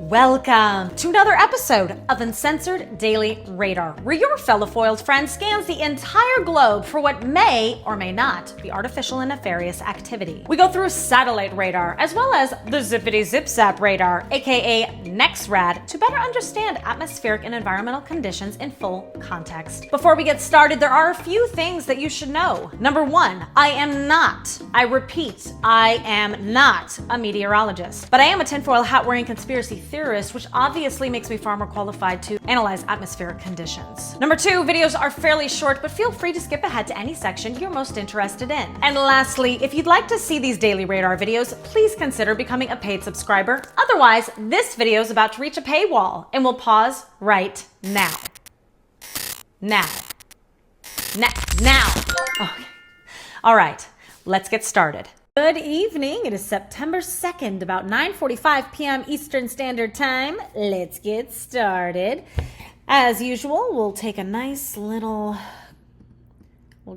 Welcome to another episode of Uncensored Daily Radar, where your fellow foiled friend scans the entire globe for what may or may not be artificial and nefarious activity. We go through satellite radar as well as the zippity zip zap radar, aka NEXRAD, to better understand atmospheric and environmental conditions in full context. Before we get started, there are a few things that you should know. Number one, I repeat, I am not a meteorologist, but I am a tinfoil hat wearing conspiracy theorist, which obviously makes me far more qualified to analyze atmospheric conditions. Number two, videos are fairly short, but feel free to skip ahead to any section you're most interested in. And lastly, if you'd like to see these daily radar videos, please consider becoming a paid subscriber. Otherwise, this video is about to reach a paywall and will pause right now. Now. Okay. All right, let's get started. Good evening. It is September 2nd, about 9:45 p.m. Eastern Standard Time. Let's get started. As usual, we'll get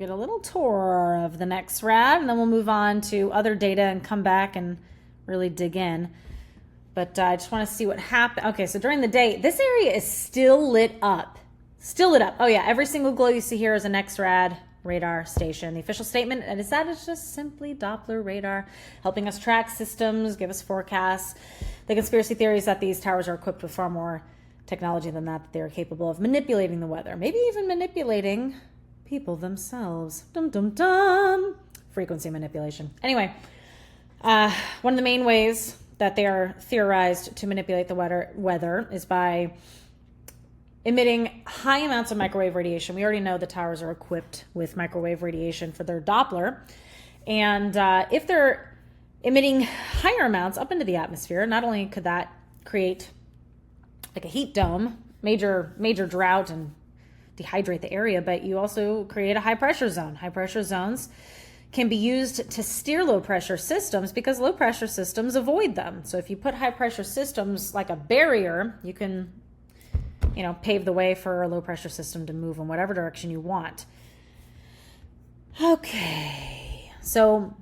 a little tour of the NEXRAD, and then we'll move on to other data and come back and really dig in. But I just want to see what happened. Okay, so during the day, this area is still lit up. Oh yeah, every single glow you see here is a NEXRAD radar station. The official statement is that it's just simply Doppler radar, helping us track systems, give us forecasts. The conspiracy theory is that these towers are equipped with far more technology than that they are capable of manipulating the weather, maybe even manipulating people themselves. Dum dum dum. Frequency manipulation. Anyway, one of the main ways that they are theorized to manipulate the weather is by emitting high amounts of microwave radiation. We already know the towers are equipped with microwave radiation for their Doppler. And if they're emitting higher amounts up into the atmosphere, not only could that create like a heat dome, major drought and dehydrate the area, but you also create a high pressure zone. High pressure zones can be used to steer low pressure systems because low pressure systems avoid them. So if you put high pressure systems like a barrier, you can pave the way for a low pressure system to move in whatever direction you want. Okay, so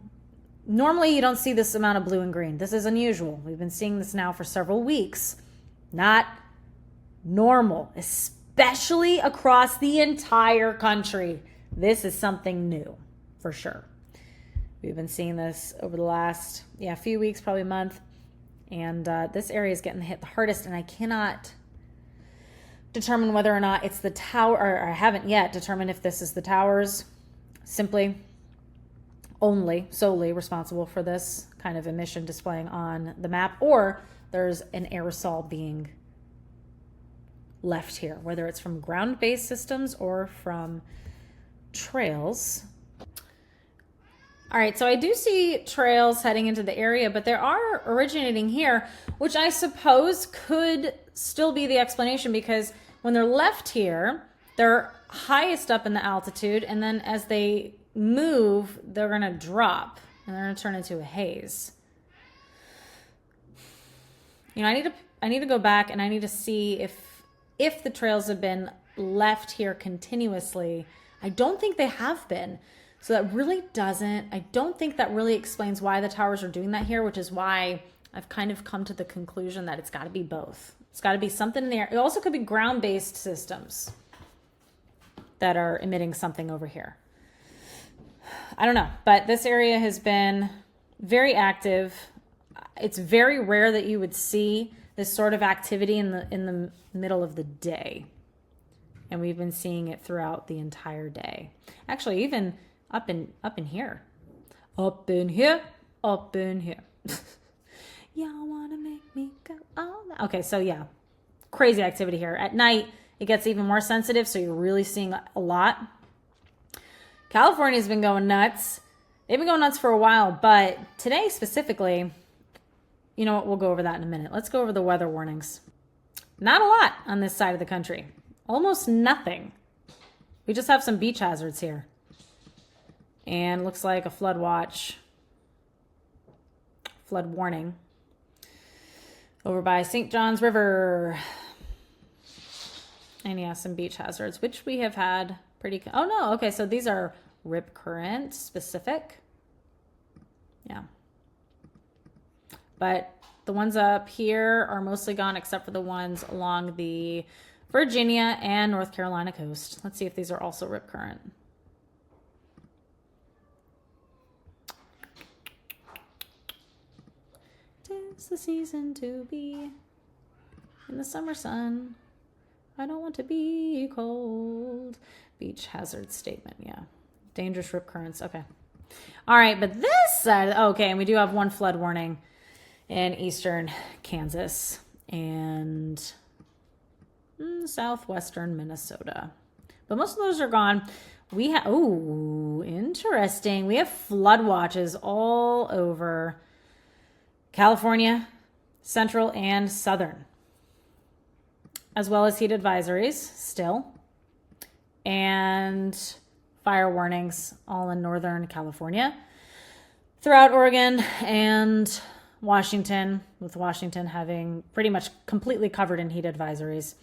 normally you don't see this amount of blue and green. This is unusual. We've been seeing this now for several weeks. Not normal, especially across the entire country. This is something new, for sure. We've been seeing this over the last few weeks, probably a month. And this area is getting hit the hardest, and I cannot determine whether or not it's the tower, or I haven't yet determined if this is the towers solely responsible for this kind of emission displaying on the map, or there's an aerosol being left here, whether it's from ground-based systems or from trails. All right, so I do see trails heading into the area, but they are originating here, which I suppose could still be the explanation, because when they're left here, they're highest up in the altitude, and then as they move, they're going to drop, and they're going to turn into a haze. I need to go back, and I need to see if the trails have been left here continuously. I don't think they have been. So I don't think that really explains why the towers are doing that here, which is why I've kind of come to the conclusion that it's got to be both. It's got to be something in the air. It also could be ground-based systems that are emitting something over here. I don't know, but this area has been very active. It's very rare that you would see this sort of activity in the middle of the day. And we've been seeing it throughout the entire day. Actually, even up in here. Up in here. Y'all wanna make me go all night. Okay, so crazy activity here. At night, it gets even more sensitive, so you're really seeing a lot. California's been going nuts. They've been going nuts for a while, but today specifically, you know what, we'll go over that in a minute. Let's go over the weather warnings. Not a lot on this side of the country. Almost nothing. We just have some beach hazards here. And looks like a flood warning over by St. John's River. And some beach hazards, which we have had oh no, okay, so these are rip current specific. Yeah. But The ones up here are mostly gone except for the ones along the Virginia and North Carolina coast. Let's see if these are also rip current. Tis the season to be in the summer sun. I don't want to be cold. Beach hazard statement, yeah. Dangerous rip currents, okay. All right, but this side, okay, and we do have one flood warning in eastern Kansas and southwestern Minnesota. But most of those are gone. We have, oh, interesting. We have flood watches all over California, central and southern, as well as heat advisories still, and fire warnings all in Northern California, throughout Oregon and Washington, with Washington having pretty much completely covered in heat advisories.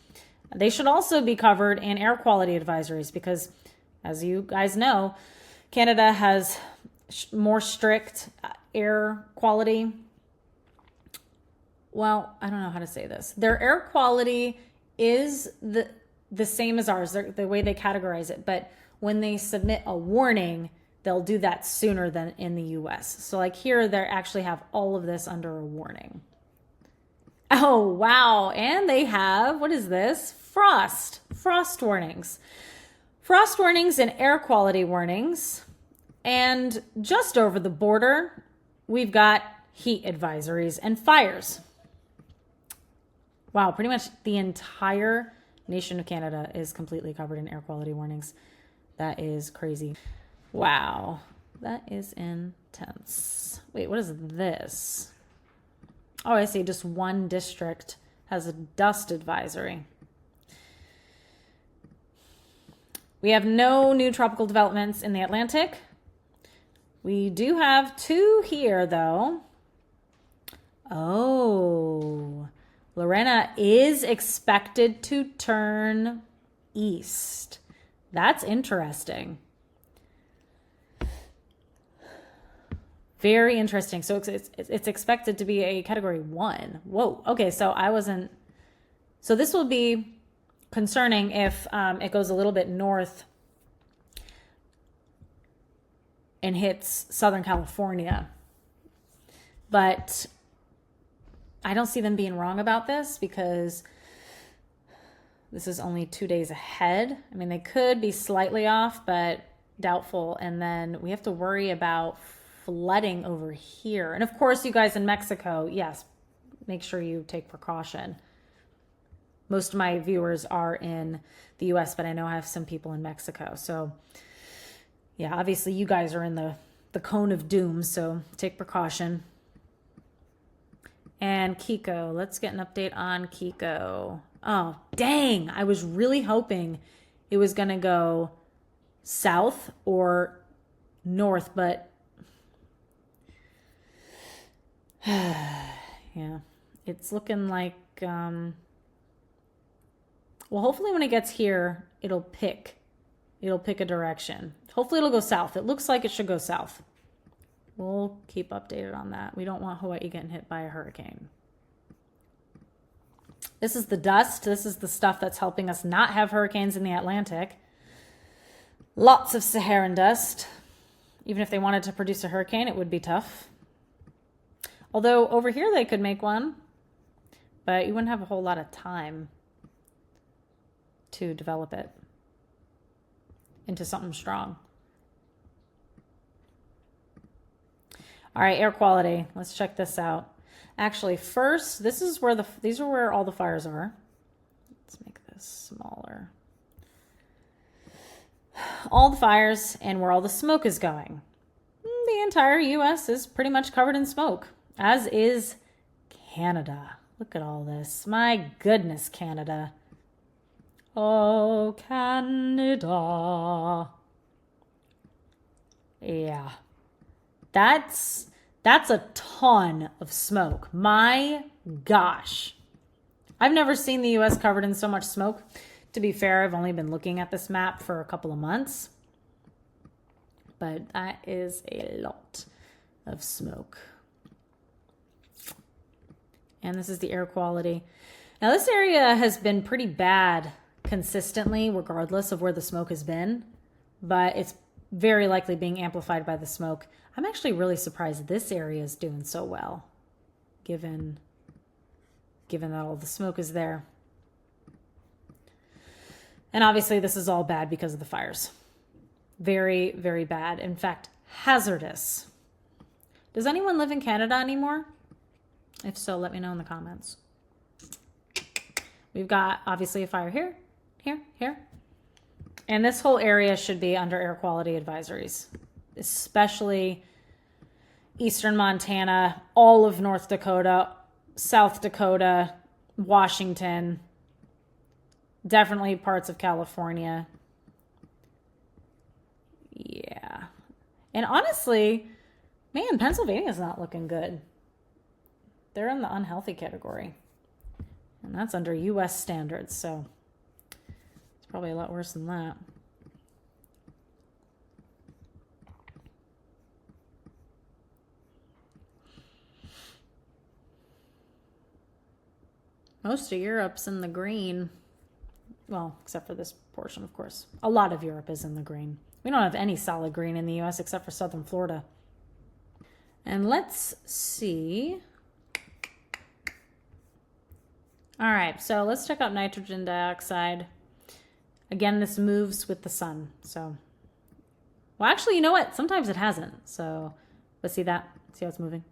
They should also be covered in air quality advisories because, as you guys know, Canada has more strict air quality. Well, I don't know how to say this. Their air quality is the same as ours, the way they categorize it. But when they submit a warning, they'll do that sooner than in the US. So like here, they actually have all of this under a warning. Oh, wow. And they have, what is this? Frost warnings. Frost warnings and air quality warnings. And just over the border, we've got heat advisories and fires. Wow, pretty much the entire nation of Canada is completely covered in air quality warnings. That is crazy. Wow, that is intense. Wait, what is this? Oh, I see. Just one district has a dust advisory. We have no new tropical developments in the Atlantic. We do have two here, though. Oh, Lorena is expected to turn east. That's interesting. Very interesting. So it's expected to be a category 1. Whoa. Okay, so so this will be concerning if it goes a little bit north and hits Southern California. But I don't see them being wrong about this because this is only 2 days ahead. I mean, they could be slightly off, but doubtful. And then we have to worry about flooding over here. And of course, you guys in Mexico, yes, make sure you take precaution. Most of my viewers are in the US, but I know I have some people in Mexico. So yeah, obviously you guys are in the cone of doom, so take precaution. And Kiko, let's get an update on Kiko. Oh, dang. I was really hoping it was going to go south or north, but yeah, it's looking like, well, hopefully when it gets here, it'll pick a direction. Hopefully it'll go south. It looks like it should go south. We'll keep updated on that. We don't want Hawaii getting hit by a hurricane. This is the dust. This is the stuff that's helping us not have hurricanes in the Atlantic. Lots of Saharan dust. Even if they wanted to produce a hurricane, it would be tough. Although over here they could make one, but you wouldn't have a whole lot of time to develop it into something strong. All right, air quality. Let's check this out. Actually, first, these are where all the fires are. Let's make this smaller. All the fires and where all the smoke is going. The entire US is pretty much covered in smoke, as is Canada. Look at all this. My goodness, Canada. Oh, Canada. Yeah. That's a ton of smoke. My gosh. I've never seen the US covered in so much smoke. To be fair, I've only been looking at this map for a couple of months. But that is a lot of smoke. And this is the air quality. Now, this area has been pretty bad consistently, regardless of where the smoke has been, but it's very likely being amplified by the smoke. I'm actually really surprised this area is doing so well, given that all the smoke is there. And obviously this is all bad because of the fires. Very, very bad. In fact, hazardous. Does anyone live in Canada anymore? If so, let me know in the comments. We've got obviously a fire here, here, here. And this whole area should be under air quality advisories, especially eastern Montana, all of North Dakota, South Dakota, Washington, definitely parts of California. Yeah. And honestly, man, Pennsylvania's not looking good. They're in the unhealthy category. And that's under U.S. standards, so it's probably a lot worse than that. Most of Europe's in the green. Well, except for this portion, of course. A lot of Europe is in the green. We don't have any solid green in the U.S. except for southern Florida. And let's see. All right, so let's check out nitrogen dioxide. Again, this moves with the sun. So, well, actually, you know what? Sometimes it hasn't. So let's see that. See how it's moving.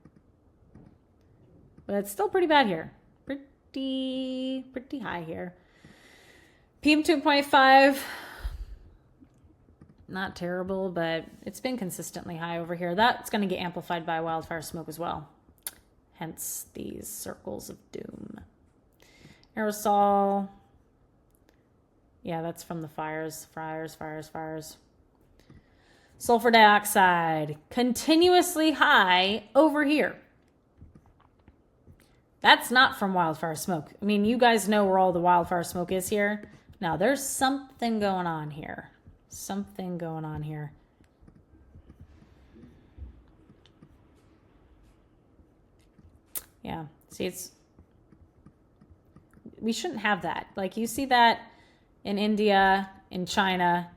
But it's still pretty bad here. Pretty high here. PM 2.5, not terrible, but it's been consistently high over here. That's going to get amplified by wildfire smoke as well. Hence these circles of doom. Aerosol. Yeah, that's from the fires. Sulfur dioxide, continuously high over here. That's not from wildfire smoke. I mean, you guys know where all the wildfire smoke is here. Now, there's something going on here. Something going on here. Yeah, see, we shouldn't have that. Like, you see that in India, in China.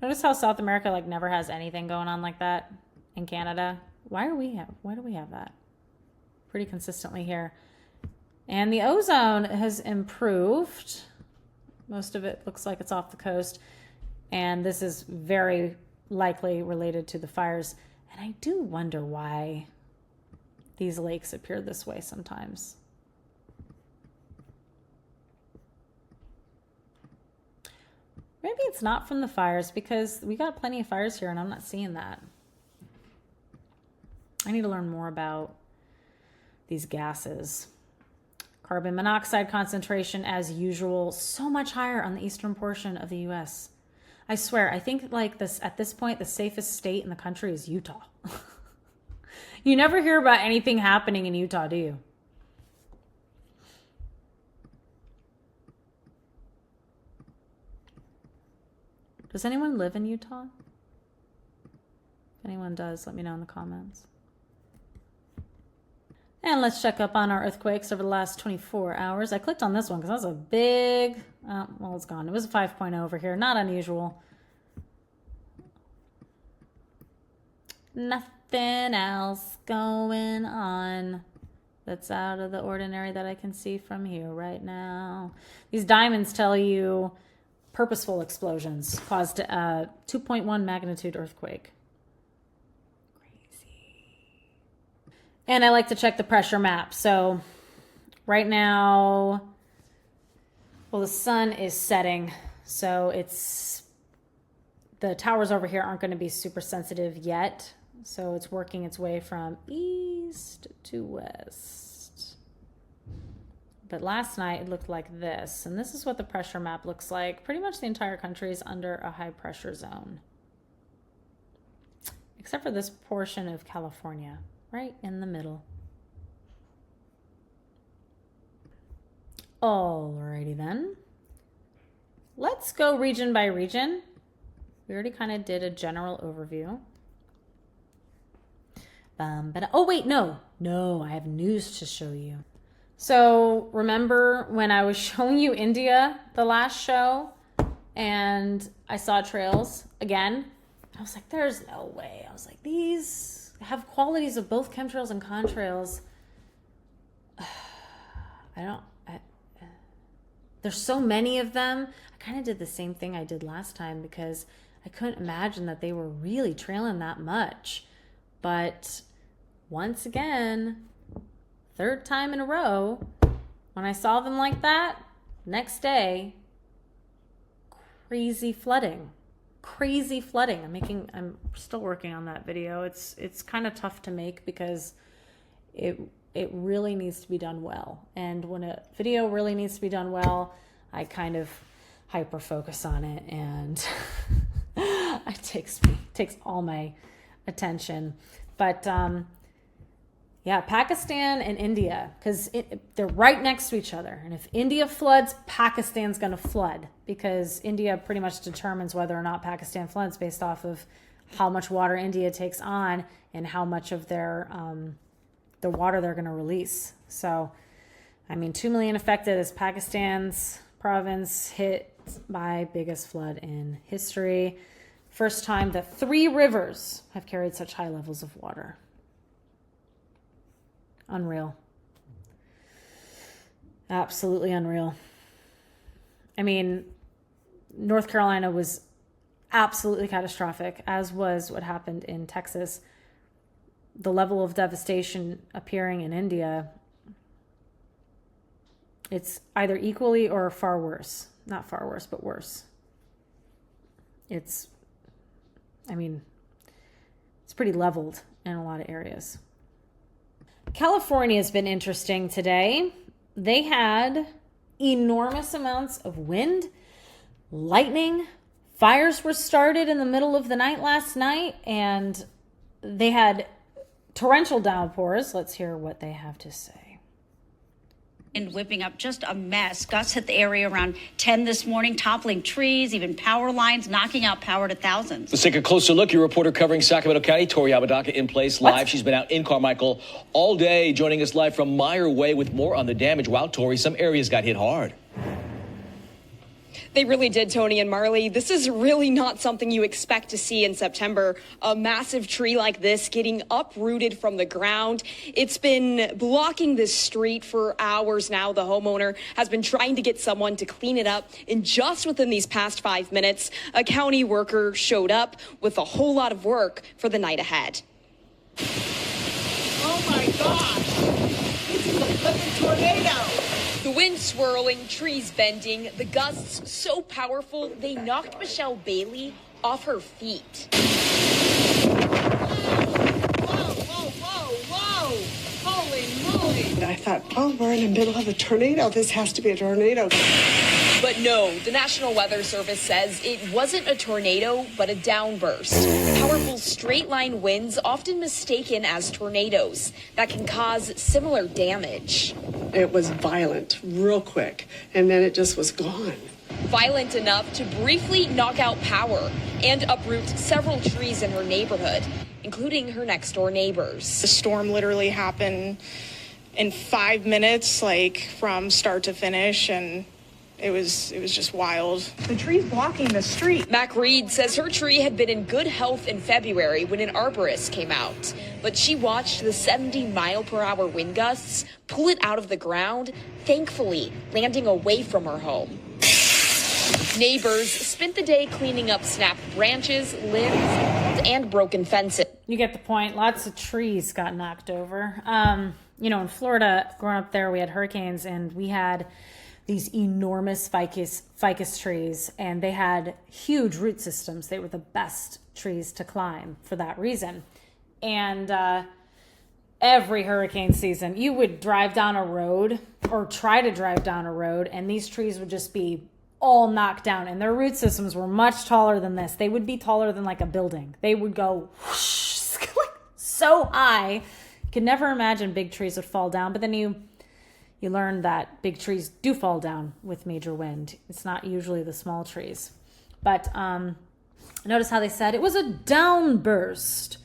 Notice how South America, like, never has anything going on like that in Canada. Why do we have that? Pretty consistently here. And the ozone has improved. Most of it looks like it's off the coast. And this is very likely related to the fires. And I do wonder why these lakes appear this way sometimes. Maybe it's not from the fires because we got plenty of fires here and I'm not seeing that. I need to learn more about these gases. Carbon monoxide concentration, as usual, so much higher on the eastern portion of the U.S. I swear, I think like this at this point, the safest state in the country is Utah. You never hear about anything happening in Utah, do you? Does anyone live in Utah? If anyone does, let me know in the comments. And let's check up on our earthquakes over the last 24 hours. I clicked on this one because that was a big, well, it's gone. It was a 5.0 over here. Not unusual. Nothing else going on that's out of the ordinary that I can see from here right now. These diamonds tell you purposeful explosions caused a 2.1 magnitude earthquake. And I like to check the pressure map. So right now, well, the sun is setting. So the towers over here aren't going to be super sensitive yet. So it's working its way from east to west. But last night it looked like this. And this is what the pressure map looks like. Pretty much the entire country is under a high pressure zone. Except for this portion of California. Right in the middle. Alrighty then. Let's go region by region. We already kind of did a general overview. Oh wait, no. No, I have news to show you. So remember when I was showing you India the last show and I saw trails again? I was like, there's no way. I was like, these have qualities of both chemtrails and contrails. There's so many of them. I kind of did the same thing I did last time because I couldn't imagine that they were really trailing that much. But once again, third time in a row, when I saw them like that, next day, crazy flooding. I'm still working on that video. It's kind of tough to make because it really needs to be done well. And when a video really needs to be done well, I kind of hyper focus on it, and it takes all my attention. But yeah, Pakistan and India, because they're right next to each other. And if India floods, Pakistan's going to flood, because India pretty much determines whether or not Pakistan floods based off of how much water India takes on and how much of their the water they're going to release. So, 2 million affected as Pakistan's province hit by biggest flood in history. First time that 3 rivers have carried such high levels of water. Unreal. Absolutely unreal. North Carolina was absolutely catastrophic, as was what happened in Texas. The level of devastation appearing in India, it's either equally or far worse. Not far worse, but worse. It's pretty leveled in a lot of areas. California has been interesting today. They had enormous amounts of wind, lightning, fires were started in the middle of the night last night, and they had torrential downpours. Let's hear what they have to say. And whipping up just a mess. Gusts hit the area around 10 this morning, toppling trees, even power lines, knocking out power to thousands. Let's take a closer look. Your reporter covering Sacramento County, Tori Apodaca, in place live. What? She's been out in Carmichael all day, joining us live from Meyer Way with more on the damage. Wow, Tori, some areas got hit hard. They really did, Tony and Marley. This is really not something you expect to see in September. A massive tree like this getting uprooted from the ground. It's been blocking this street for hours now. The homeowner has been trying to get someone to clean it up. And just within these past 5 minutes, a county worker showed up with a whole lot of work for the night ahead. Oh my gosh! This is a flipping tornado! The wind swirling, trees bending, the gusts so powerful they knocked Michelle Bailey off her feet. Whoa! Holy moly! I thought, we're in the middle of a tornado. This has to be a tornado. But no, the National Weather Service says it wasn't a tornado, but a downburst. Powerful straight-line winds often mistaken as tornadoes that can cause similar damage. It was violent, real quick, and then it just was gone. Violent enough to briefly knock out power and uproot several trees in her neighborhood, including her next-door neighbors. The storm literally happened in 5 minutes, from start to finish, and it was just wild. The tree's blocking the street. Mac Reed says her tree had been in good health in February when an arborist came out, but she watched the 70-mile-per-hour wind gusts pull it out of the ground, thankfully landing away from her home. Neighbors spent the day cleaning up snapped branches, limbs, and broken fences. You get the point. Lots of trees got knocked over. In Florida, growing up there, we had hurricanes, and we had these enormous ficus trees, and they had huge root systems. They were the best trees to climb for that reason. And every hurricane season, you would drive down a road or try to drive down a road, and these trees would just be all knocked down, and their root systems were much taller than this. They would be taller than like a building. They would go whoosh, like so high. You could never imagine big trees would fall down, but then you learn that big trees do fall down with major wind. It's not usually the small trees. But notice how they said it was a downburst.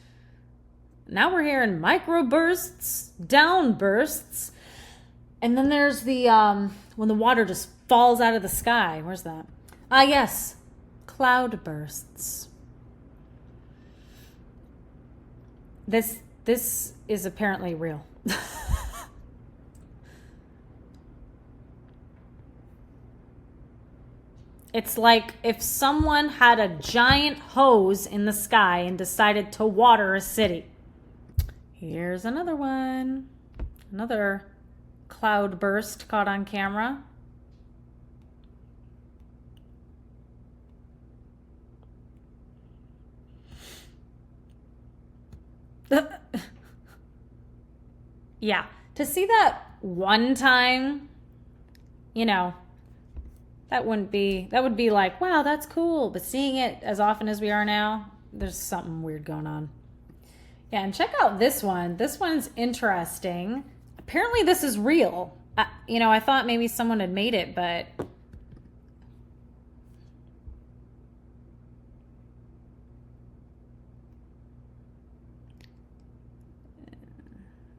now we're hearing microbursts, downbursts, and then there's the when the water just falls out of the sky. Where's that? Ah, yes, cloud bursts. This is apparently real. It's like if someone had a giant hose in the sky and decided to water a city. Here's another one. Another cloud burst caught on camera. Yeah, to see that one time, you know, that would be like, wow, that's cool. But seeing it as often as we are now, there's something weird going on. Yeah, and check out this one. This one's interesting. Apparently this is real. I thought maybe someone had made it, but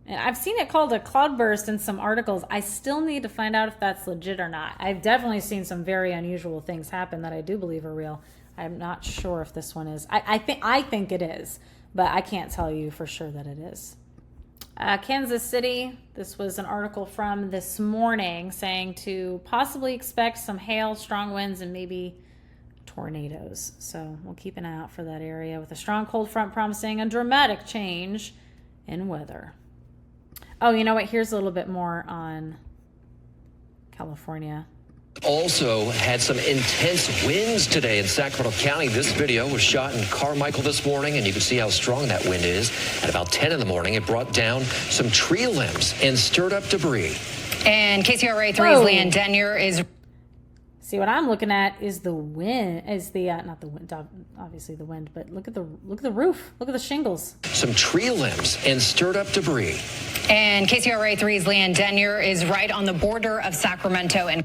and I've seen it called a cloudburst in some articles. I still need to find out if that's legit or not. I've definitely seen some very unusual things happen that I do believe are real. I'm not sure if this one is. I think it is, but I can't tell you for sure that it is. Kansas City, this was an article from this morning saying to possibly expect some hail, strong winds, and maybe tornadoes. So we'll keep an eye out for that area with a strong cold front promising a dramatic change in weather. Oh, you know what? Here's a little bit more on California. Also had some intense winds today in Sacramento County. This video was shot in Carmichael this morning, and you can see how strong that wind is. At about 10 in the morning, it brought down some tree limbs and stirred up debris. And KCRA 3's Leanne Denyer is... See, what I'm looking at is the wind, not the wind, obviously the wind, but look at the roof, look at the shingles. Some tree limbs and stirred up debris. And KCRA 3's Leanne Denyer is right on the border of Sacramento and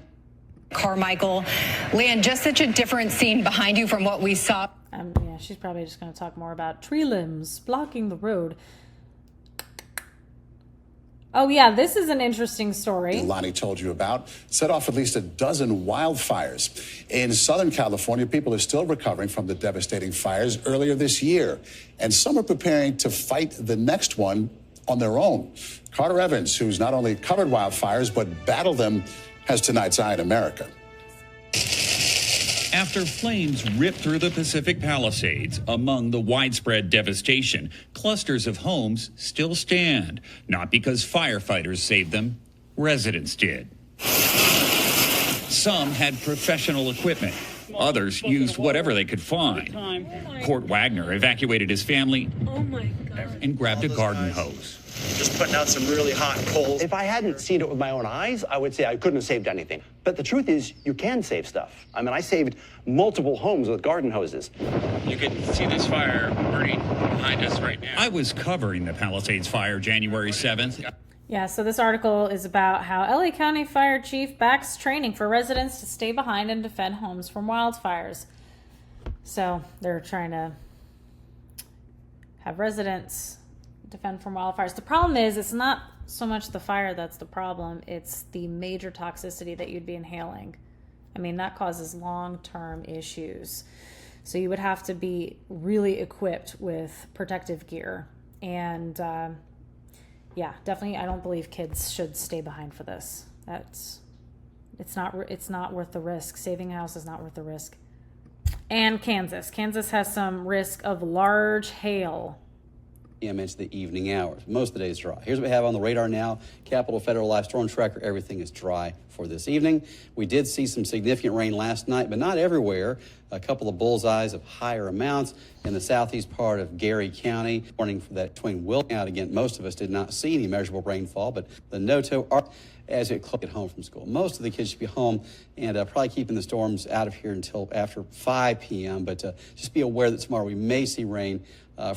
Carmichael. Leanne, just such a different scene behind you from what we saw. Yeah, she's probably just going to talk more about tree limbs blocking the road. Oh, yeah, this is an interesting story. Lonnie told you about set off at least a dozen wildfires. In Southern California, people are still recovering from the devastating fires earlier this year, and some are preparing to fight the next one on their own. Carter Evans, who's not only covered wildfires but battled them, has tonight's Eye on America. After flames ripped through the Pacific Palisades, among the widespread devastation, clusters of homes still stand. Not because firefighters saved them, residents did. Some had professional equipment. Others used whatever they could find. Court Wagner evacuated his family and grabbed a garden hose. Just putting out some really hot coals. If I hadn't seen it with my own eyes, I would say I couldn't have saved anything. But the truth is, you can save stuff. I mean, I saved multiple homes with garden hoses. You can see this fire burning behind us right now. I was covering the Palisades fire January 7th. Yeah, so this article is about how LA County Fire Chief backs training for residents to stay behind and defend homes from wildfires. So they're trying to have residents defend from wildfires. The problem is it's not so much the fire that's the problem, it's the major toxicity that you'd be inhaling. I mean, that causes long-term issues. So you would have to be really equipped with protective gear. And yeah, definitely I don't believe kids should stay behind for this. It's not worth the risk. Saving a house is not worth the risk. And Kansas has some risk of large hail. Into the evening hours. Most of the day is dry. Here's what we have on the radar now. Capital Federal Live Storm Tracker. Everything is dry for this evening. We did see some significant rain last night, but not everywhere. A couple of bullseyes of higher amounts in the southeast part of Gary County. Warning for that between Wilton out again. Most of us did not see any measurable rainfall, but the Noto are as it get home from school. Most of the kids should be home and probably keeping the storms out of here until after 5 p.m. But just be aware that tomorrow we may see rain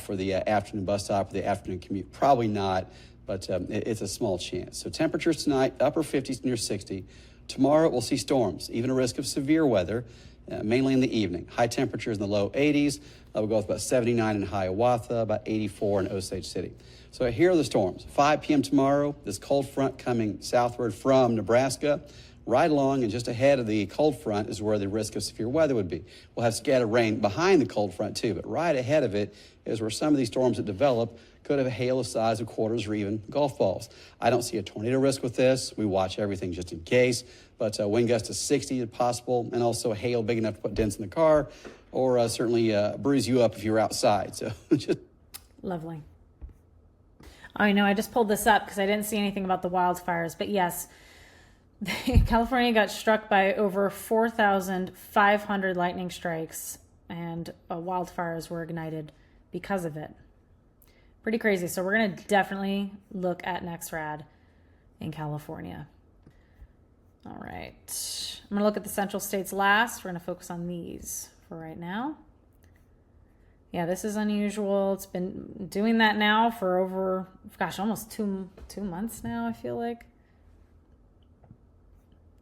for the afternoon bus stop or the afternoon commute. Probably not, but it's a small chance. So temperatures tonight, upper 50s near 60. Tomorrow we'll see storms, even a risk of severe weather. mainly in the evening. High temperatures in the low 80s. We'll go with about 79 in Hiawatha, about 84 in Osage City. So here are the storms. 5 p.m. tomorrow, this cold front coming southward from Nebraska. Right along and just ahead of the cold front is where the risk of severe weather would be. We'll have scattered rain behind the cold front too, but right ahead of it is where some of these storms that develop could have a hail the size of quarters or even golf balls. I don't see a tornado risk with this. We watch everything just in case, but wind gusts to 60 if possible, and also hail big enough to put dents in the car, or certainly bruise you up if you're outside. So just lovely. I know I just pulled this up because I didn't see anything about the wildfires, but yes, California got struck by over 4,500 lightning strikes, and wildfires were ignited because of it. Pretty crazy. So we're going to definitely look at NexRad in California. All right. I'm going to look at the central states last. We're going to focus on these for right now. Yeah, this is unusual. It's been doing that now for over, gosh, almost two months now, I feel like.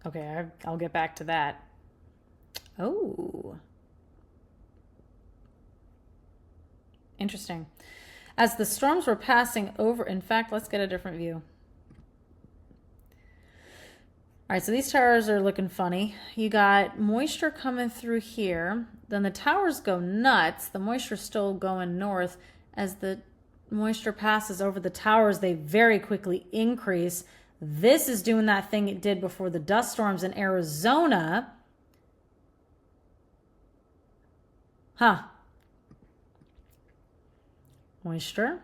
Okay, I'll get back to that. Oh. Interesting. As the storms were passing over, in fact, let's get a different view. All right, so these towers are looking funny. You got moisture coming through here. Then the towers go nuts. The moisture's still going north. As the moisture passes over the towers, they very quickly increase. This is doing that thing it did before the dust storms in Arizona. Huh. Moisture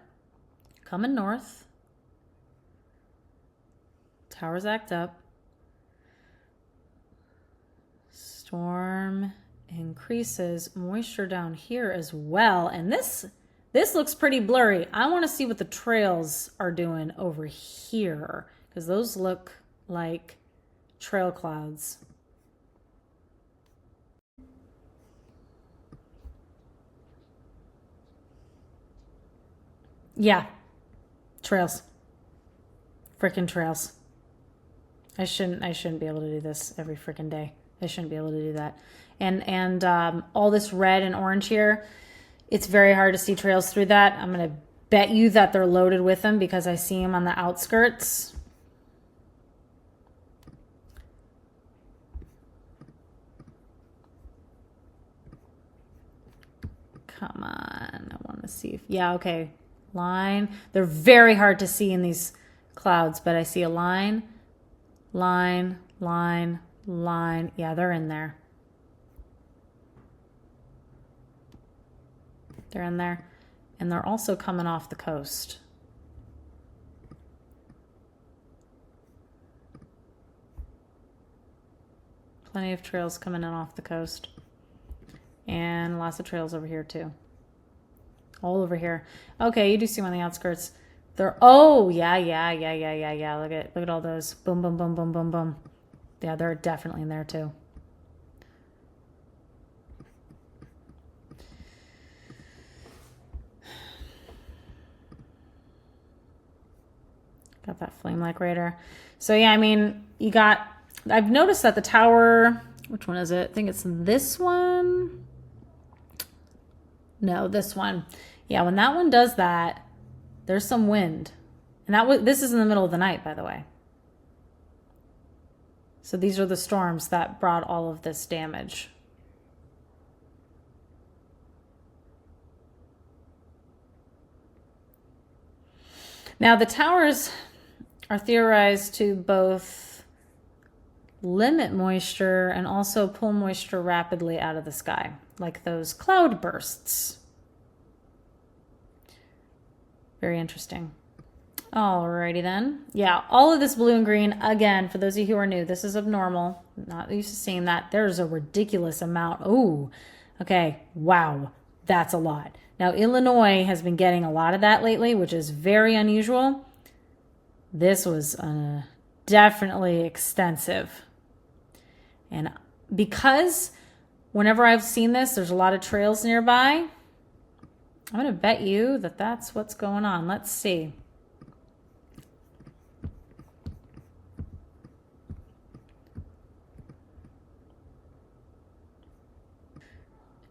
coming north. Towers act up. Storm increases. Moisture down here as well. And this looks pretty blurry. I want to see what the trails are doing over here, because those look like trail clouds. Yeah, trails. Frickin' trails. I shouldn't be able to do this every frickin' day. I shouldn't be able to do that. And all this red and orange here, it's very hard to see trails through that. I'm gonna bet you that they're loaded with them because I see them on the outskirts. Come on, I want to see if, yeah, okay. Line. They're very hard to see in these clouds, but I see a line, line, line, line. Yeah, they're in there. They're in there. And they're also coming off the coast. Plenty of trails coming in off the coast. And lots of trails over here too. All over here. Okay, you do see them on the outskirts. They're, oh, yeah. Look at all those. Boom, boom, boom, boom, boom, boom. Yeah, they're definitely in there too. Got that flame-like radar. So yeah, I mean, you got, I've noticed that the tower, which one is it? I think it's this one. No, this one. Yeah, when that one does that, there's some wind. And this is in the middle of the night, by the way. So these are the storms that brought all of this damage. Now, the towers are theorized to both limit moisture and also pull moisture rapidly out of the sky, like those cloud bursts. Very interesting. Alrighty then. Yeah, all of this blue and green, again, for those of you who are new, this is abnormal. Not used to seeing that. There's a ridiculous amount. Ooh, okay, wow, that's a lot. Now, Illinois has been getting a lot of that lately, which is very unusual. This was definitely extensive. And because whenever I've seen this, there's a lot of trails nearby, I'm going to bet you that that's what's going on. Let's see.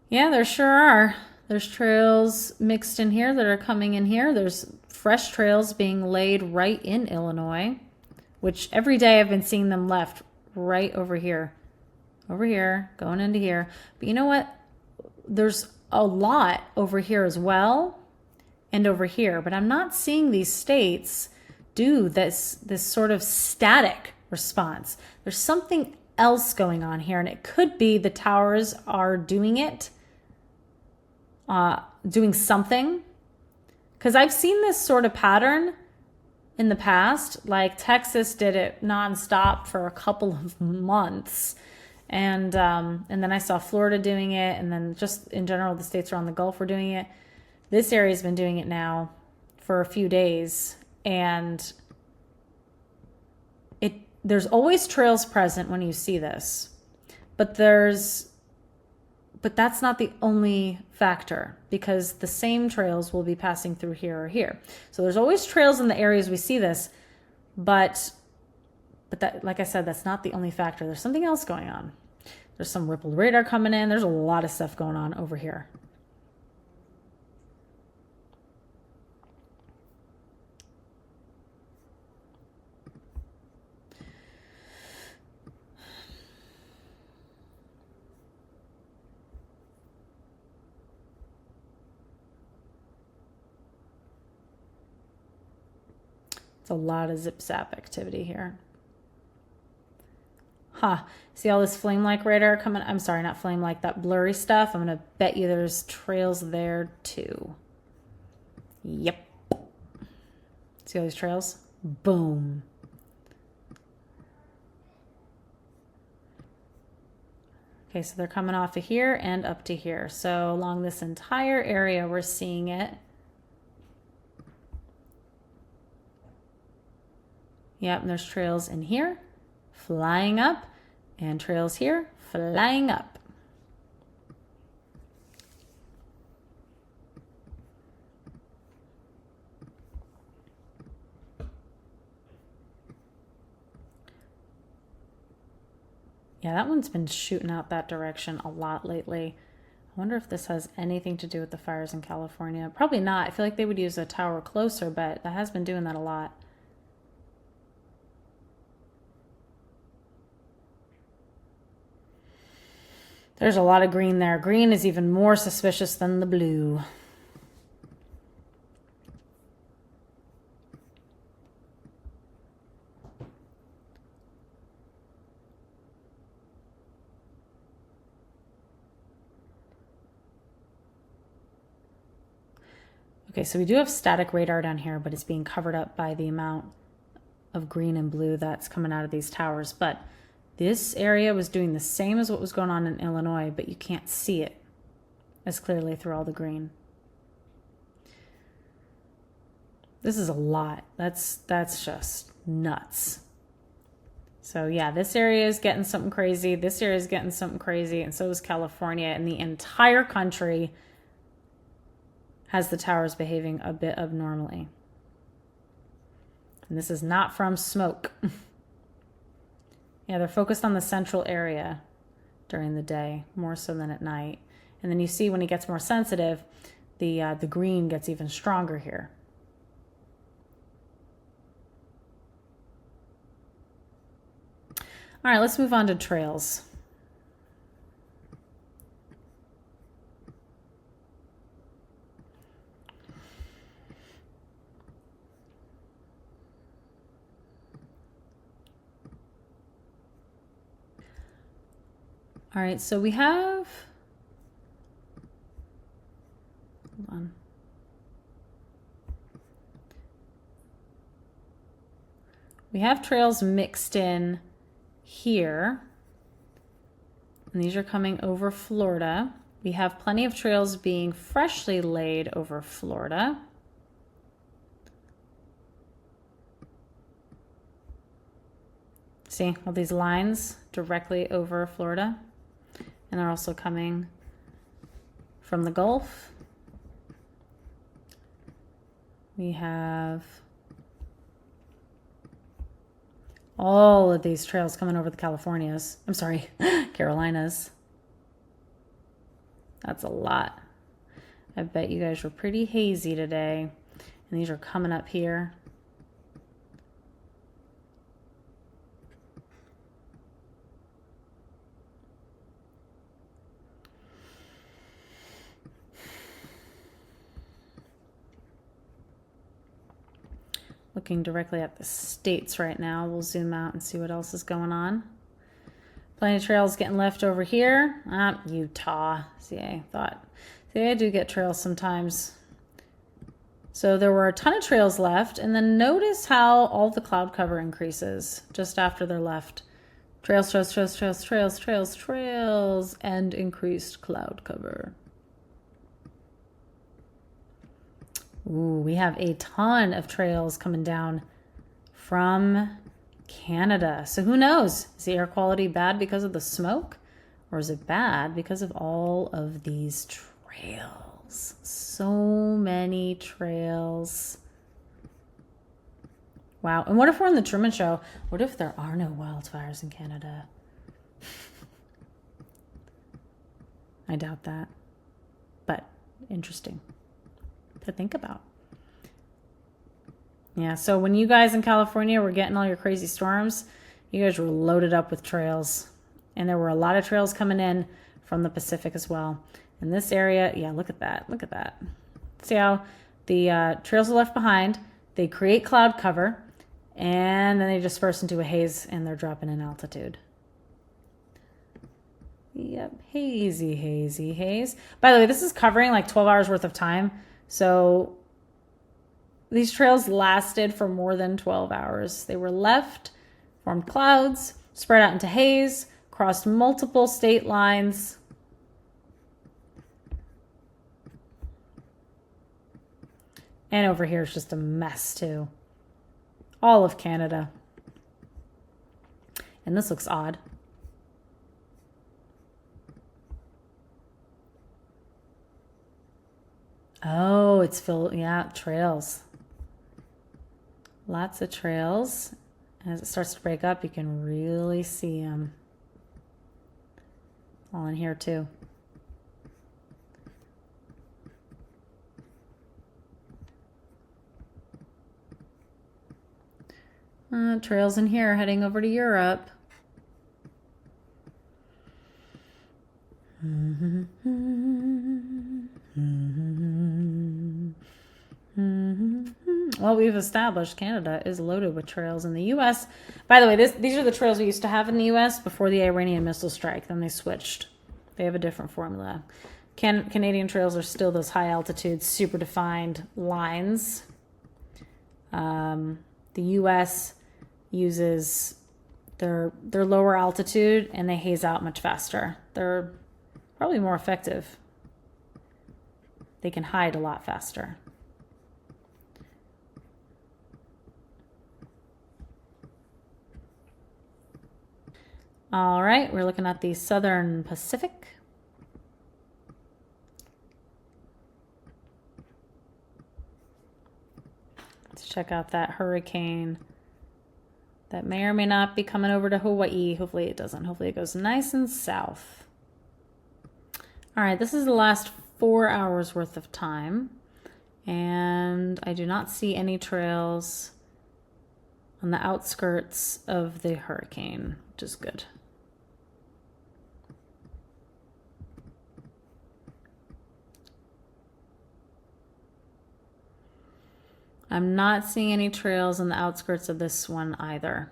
Yeah, there sure are. There's trails mixed in here that are coming in here. There's fresh trails being laid right in Illinois, which every day I've been seeing them left right over here, going into here. But you know what? There's a lot over here as well and over here, but I'm not seeing these states do this sort of static response. There's something else going on here, and it could be the towers are doing it, doing something. Because I've seen this sort of pattern in the past, like Texas did it nonstop for a couple of months. And then I saw Florida doing it, and then just in general, the states around the Gulf were doing it. This area's been doing it now for a few days, and there's always trails present when you see this, but that's not the only factor, because the same trails will be passing through here or here. So there's always trails in the areas we see this, but that, like I said, that's not the only factor. There's something else going on. There's some rippled radar coming in. There's a lot of stuff going on over here. It's a lot of zip-zap activity here. See all this flame-like radar coming? I'm sorry, not flame-like, that blurry stuff. I'm going to bet you there's trails there too. Yep. See all these trails? Boom. Okay, so they're coming off of here and up to here. So along this entire area, we're seeing it. Yep, and there's trails in here, flying up, and trails here, flying up. Yeah, that one's been shooting out that direction a lot lately. I wonder if this has anything to do with the fires in California. Probably not. I feel like they would use a tower closer, but that has been doing that a lot. There's a lot of green there. Green is even more suspicious than the blue. Okay, so we do have static radar down here, but it's being covered up by the amount of green and blue that's coming out of these towers. But this area was doing the same as what was going on in Illinois, but you can't see it as clearly through all the green. This is a lot. That's just nuts. So yeah, this area is getting something crazy. This area is getting something crazy, and so is California. And the entire country has the towers behaving a bit abnormally. And this is not from smoke. Yeah, they're focused on the central area during the day, more so than at night. And then you see when it gets more sensitive, the green gets even stronger here. All right, let's move on to trails. All right, so we have, hold on. We have trails mixed in here, and these are coming over Florida. We have plenty of trails being freshly laid over Florida. See all these lines directly over Florida? And they're also coming from the Gulf. We have all of these trails coming over the Carolinas. That's a lot. I bet you guys were pretty hazy today. And these are coming up here. Looking directly at the states right now. We'll zoom out and see what else is going on. Plenty of trails getting left over here. Utah. See, I do get trails sometimes. So there were a ton of trails left, and then notice how all the cloud cover increases just after they're left. Trails, trails, trails, trails, trails, trails, trails, and increased cloud cover. Ooh, we have a ton of trails coming down from Canada. So who knows? Is the air quality bad because of the smoke? Or is it bad because of all of these trails? So many trails. Wow. And what if we're in the Truman Show? What if there are no wildfires in Canada? I doubt that. But interesting to think about. Yeah, so when you guys in California were getting all your crazy storms, you guys were loaded up with trails. And there were a lot of trails coming in from the Pacific as well. In this area, yeah, look at that. Look at that. See how the trails are left behind. They create cloud cover, and then they disperse into a haze, and they're dropping in altitude. Yep, hazy, hazy, haze. By the way, this is covering like 12 hours worth of time. So these trails lasted for more than 12 hours. They were left, formed clouds, spread out into haze, crossed multiple state lines. And over here is just a mess too. All of Canada. And this looks odd. Oh, it's filled, yeah, trails. Lots of trails. As it starts to break up, you can really see them. All in here too. Trails in here heading over to Europe. Well, we've established Canada is loaded with trails. In the U.S., by the way, these are the trails we used to have in the U.S. before the Iranian missile strike. Then they switched. They have a different formula. Canadian trails are still those high altitude, super defined lines. The U.S. uses their lower altitude, and they haze out much faster. They're probably more effective. They can hide a lot faster. All right, we're looking at the Southern Pacific. Let's check out that hurricane that may or may not be coming over to Hawaii. Hopefully it doesn't. Hopefully it goes nice and south. All right, this is the last 4 hours worth of time. And I do not see any trails on the outskirts of the hurricane, which is good. I'm not seeing any trails on the outskirts of this one either.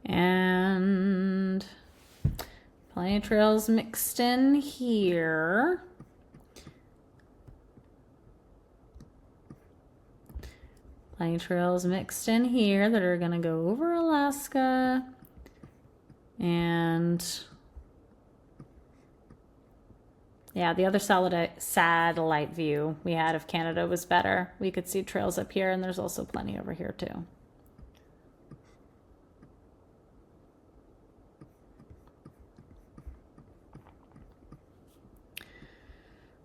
And plenty of trails mixed in here. Plenty of trails mixed in here that are going to go over Alaska. And yeah, the other satellite view we had of Canada was better. We could see trails up here, and there's also plenty over here too.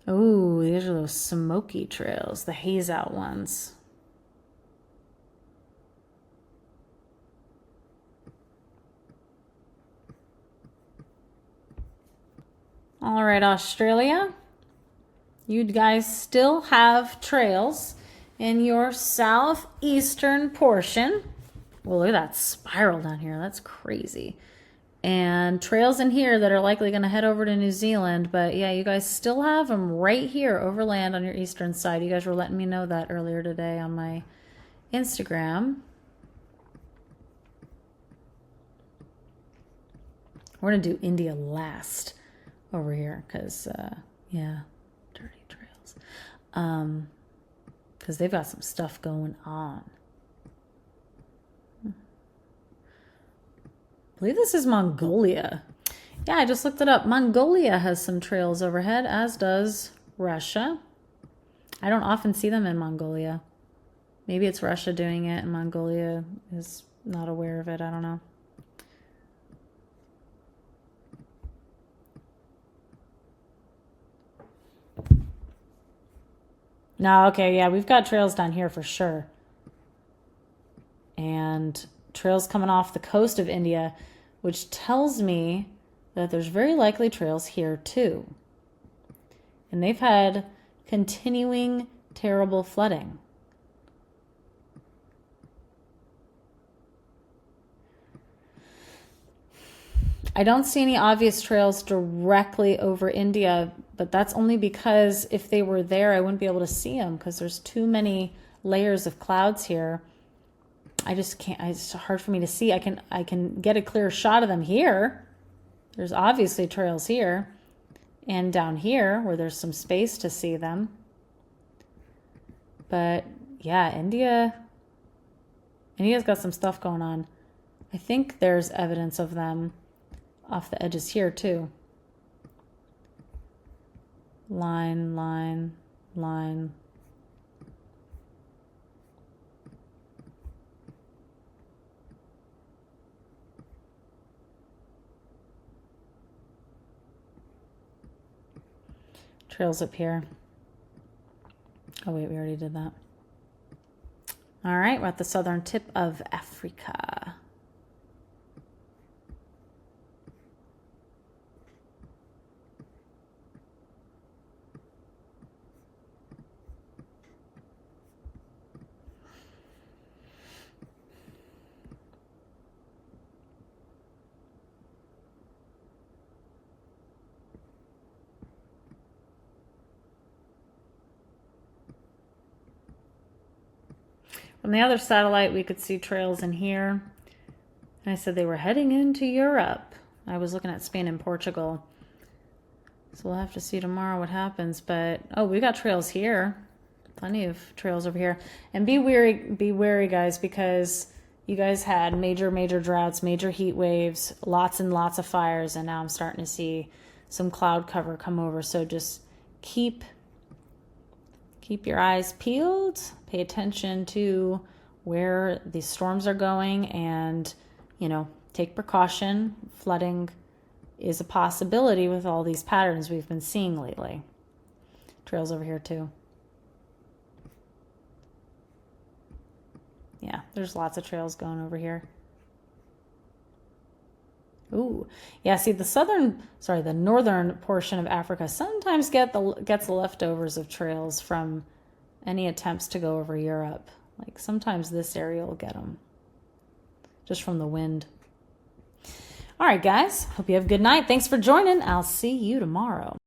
Oh, these are those smoky trails, the haze out ones. All right, Australia. You guys still have trails in your southeastern portion. Well, look at that spiral down here. That's crazy. And trails in here that are likely going to head over to New Zealand. But yeah, you guys still have them right here overland on your eastern side. You guys were letting me know that earlier today on my Instagram. We're going to do India last over here because, yeah, dirty trails. Because they've got some stuff going on. I believe this is Mongolia. Yeah, I just looked it up. Mongolia has some trails overhead, as does Russia. I don't often see them in Mongolia. Maybe it's Russia doing it and Mongolia is not aware of it. I don't know. No, okay, yeah, we've got trails down here for sure. And trails coming off the coast of India, which tells me that there's very likely trails here too. And they've had continuing terrible flooding. I don't see any obvious trails directly over India, but that's only because if they were there, I wouldn't be able to see them because there's too many layers of clouds here. I just can't, it's hard for me to see. I can get a clear shot of them here. There's obviously trails here and down here where there's some space to see them. But yeah, India's got some stuff going on. I think there's evidence of them off the edges here too. Line, line, line. Trails up here. Oh wait, we already did that. All right, we're at the southern tip of Africa. From the other satellite, we could see trails in here. And I said they were heading into Europe. I was looking at Spain and Portugal. So we'll have to see tomorrow what happens. But, oh, we got trails here. Plenty of trails over here. And be wary, guys, because you guys had major droughts, major heat waves, lots and lots of fires. And now I'm starting to see some cloud cover come over. So just keep your eyes peeled, pay attention to where the storms are going, and, you know, take precaution. Flooding is a possibility with all these patterns we've been seeing lately. Trails over here too. Yeah, there's lots of trails going over here. Ooh, yeah, see the northern portion of Africa sometimes gets the leftovers of trails from any attempts to go over Europe. Like sometimes this area will get them just from the wind. All right, guys, hope you have a good night. Thanks for joining. I'll see you tomorrow.